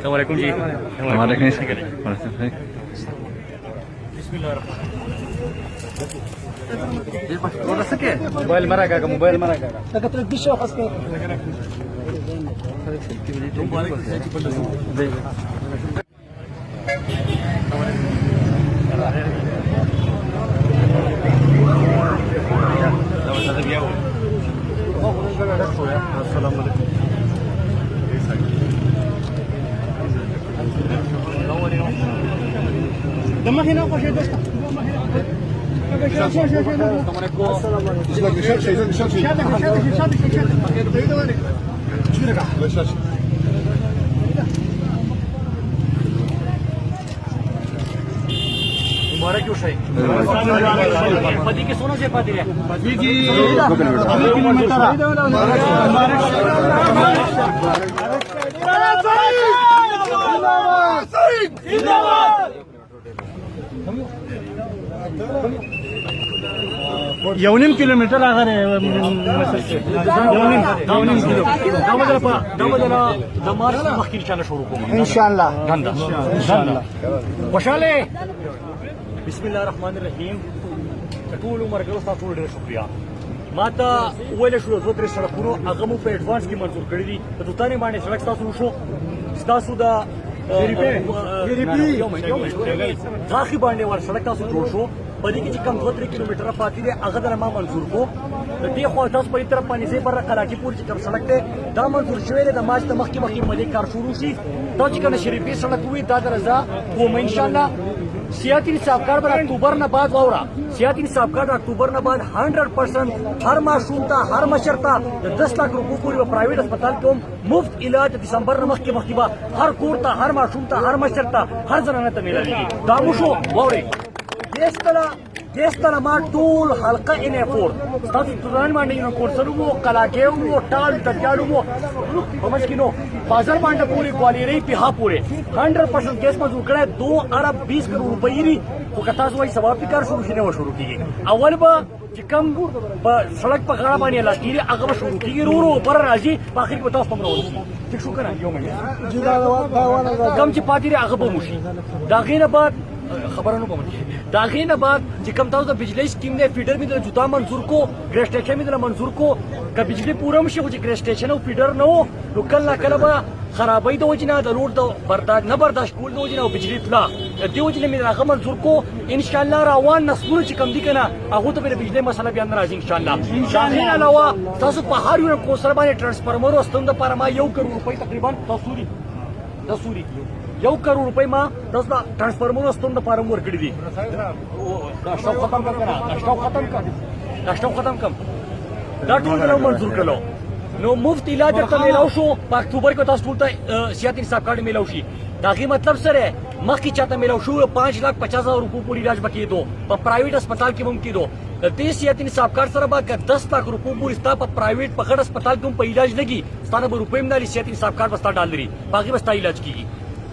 Assalamualaikum ji. Mobile मरा का मोबाइल मरा का लगत दिश वापस के دماغنا وش يدست मुबारक क्यों शाही पति के सोना से पाती है पति की يونيم كيلومتر آخر يونيم كيلو دامدلا دمار مخكيل شان شروع إن شاء الله غندا إن شاء الله وشاله بسم الله الرحمن الرحيم طول عمر کې تاسو ډېر شکریا ماته ویل شو زه تر سړکونو هغه مو په اډوانس کې منظور کړی دي ته تانه باندې سړک تاسو شو تاسو دا ځاخي باندې ور سړک تاسو جوړ شو په دې کې چې کم 2-3 کیلومتره پاتې دي هغه در ما منظور کو د دې خو تاسو په طرف باندې زی پر قلاچی پور چې کم سړک ته دا منظور شوی دی د ماج ته مخکې ملي کار شروع شي دا چې کنه شریفي سړک وي دا درځه کوم ان شاء الله سیاتی نصاب کار بر اکتوبر نه بعد واورا سیاتی نصاب کار اکتوبر نه بعد 100% هر معصوم ته هر مشر ته د 10 लाख روپو پورې په پرایویټ هسپتال کې مفت علاج دسمبر نه مخکې هر کور ته هر معصوم ته هر مشر ته هر زنانه ته ملایي دا مو شو واوري دېس طرح ما ټول حلقه ان افور تاسو تران باندې یو کورسرو وو کلاګیو وو ټال تجالو وو همش کینو بازار باندې پوری کوالری په ها پوره 100% کیس مزو کړه 2 ارب 20 کروڑ روپۍ ری خو کتا سوې ثواب کار شروع شنه و شروع کیږي اول به چې کم په سړک په غاړه باندې لاګیری هغه شروع کیږي ورو پر راځي په اخر کې تاسو هم راوځي ٹھیک شو کنه یو مې کم چې پاتې هغه به موشي دا غینه بعد خبرانو پمنه دا غینه بعد چې کم تاسو د بجلی سکیم نه فیډر می د جوتا منظور کو ګریس سټیشن می د منظور کو ک بجلی پورم شي چې ګریس سټیشن او فیډر نو نو کله کله به خرابې د وجنه د روډ د برداشت کول د وجنه او بجلی طلا د وجنه می راغه منظور کو ان شاء الله روان نسلونه چې کم دي کنه هغه ته به بجلی مسله بیان راځي ان شاء الله شاهین علاوه تاسو په هر یو کو سره باندې ترانسفارمر واستوند لپاره ما 1 کروڑ روپۍ تقریبا تصوري 1 کروڑ روپۍ ما تاسو ترانسفارمر واستوند لپاره ورکړي دي دا شاو ختم کم دا ټول منظور کړو نو مفت علاج ته میلاو شو په اکتوبر کې تاسو ټول ته سیاتی نصاب کارت میلاو شي دا غي مطلب سره مخکې چاته میلاو شو 5,50,000 روپو پورې علاج بکیدو په پرایویټ هسپتال کې ممکن دو د دې سیاتی نصاب کارت سره به 10 लाख روپو پورې ستا په پرایویټ په غړ هسپتال کې په علاج لګي ستانه به روپې مداري سیاتی نصاب کارت بستا ډال لري باقي بستا علاج کیږي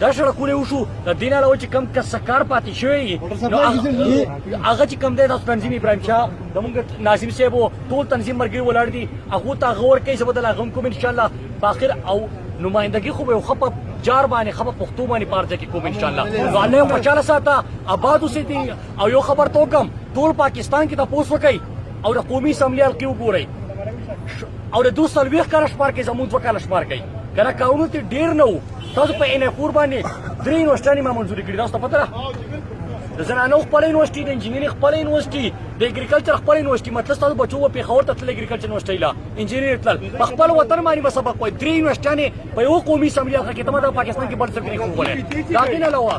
دا سړکونه وشو د دین علاوه چې کم کسکار پاتې شوی نو هغه چې کم دی د تنظیم ابراهیم شاه زموږ ناظم صاحب ټول تنظیم مرګي ولاړ دي هغه ته غور کوي چې بدل هغه کوم ان شاء الله باخر او نمائندګي خو به خپ جار باندې خپ پښتو باندې پارځه کې کوم ان شاء الله نو الله په چاله ساته آباد اوسې دي او یو خبر تو کم ټول پاکستان کې د پوس وکي او د قومي اسمبلی حلقې وګورئ او د 220 کال شمار کې زموږ وکاله شمار کوي کنه کاونو ته ډیر نه تاسو په ان افور باندې 3 یونیورسيټي ما منځوري کړی تاسو پته را د زنانو خپل یونیورسيټي د انجینرینګ خپل یونیورسيټي د اګریکلچر خپل یونیورسيټي مطلب تاسو بچو په خور ته تل اګریکلچر یونیورسيټي لا انجینرینګ تل خپل وطن باندې مسبق کوي 3 یونیورسيټي په یو قومي اسمبلی کې ته د پاکستان کې بل څه نه کوله دا کینه علاوه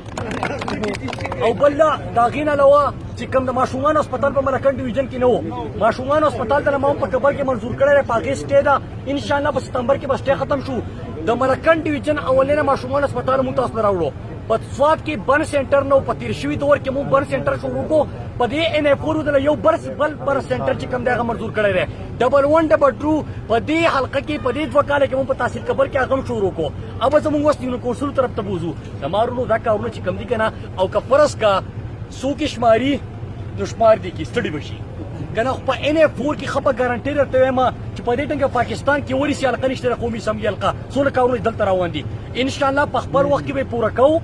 او بل دا کینه علاوه چې کوم د ماشومان هسپتال په ملکن ډیویژن کې نه وو ماشومان هسپتال د ماو په کبر کې منظور کړی پاکستان سټې دا ان شاء الله په ستمبر کې بس ختم شو د ملکن ډیویژن اولنه ماشومان هسپتال مو تاسو راوړو په سواد کې بن سنټر نو په تیر شوي دور کې مو بن سنټر شروع کو په دې ان اف ورو د یو بل سنټر چې کوم دغه منظور کړی دی ډبل 1 ډبل 2 په دې حلقه کې په دې 2 کال کې مو په تحصیل قبل کې هغه شروع کو अब زموږ وستینو کورسونو طرف ته بوزو د مارونو دا کارونه چې کم دي کنه او که فرض کا سو کې شماري نو شمار دي کې ستړي بشي کنه په ان اف 4 کې خپه ګارانټي درته وایم چې په دې ټنګه پاکستان کې وری سیال قنيشته قومي سمې القا سونه کارونه دلته روان دي ان شاء الله په خپل وخت کې به پوره کوو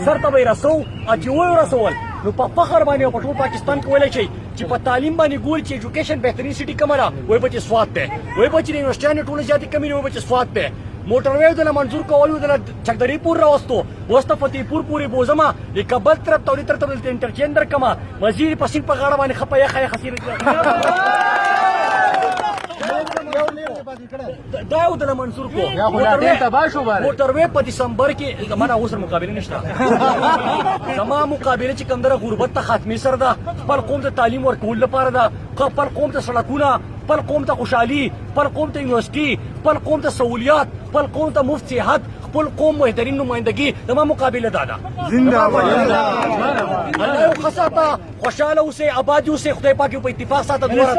سر ته به رسو اجوي رسول نو په فخر باندې او په ټول پاکستان کې ویل شي چې په تعلیم باندې ګول چې ایجوکیشن بهترین سټي کومه وای به چې سواد ته وای به چې یونیورسيټي ټول زیاتې کمی وای به چې سواد ته موټر وې د منظور کول د چکدری پور راوستو وسته فتح پور پوری بوزما د کابل طرف ته تر ته انټرچینج در کما وزیر پسین په غاړه باندې خپه یا خیا خسیر دا یو د منصور کو موټر وې په دسمبر کې زمانہ اوسر مقابله نشته زما مقابله چې کوم دره غربت ته خاتمه سره ده خپل قوم ته تعلیم ورکول لپاره ده خپل قوم ته سړکونه خپل قوم ته خوشحالي خپل قوم ته یونیورسيټي خپل قوم ته سہولیات خپل قوم ته مفت صحت خپل قوم بهترین نمائندگی زما مقابله ده زنده باد الله یو خاصه خوشاله اوسه آباد اوسه خدای پاک په اتفاق ساته دوره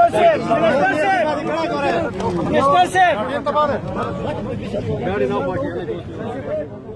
गाड़ी ना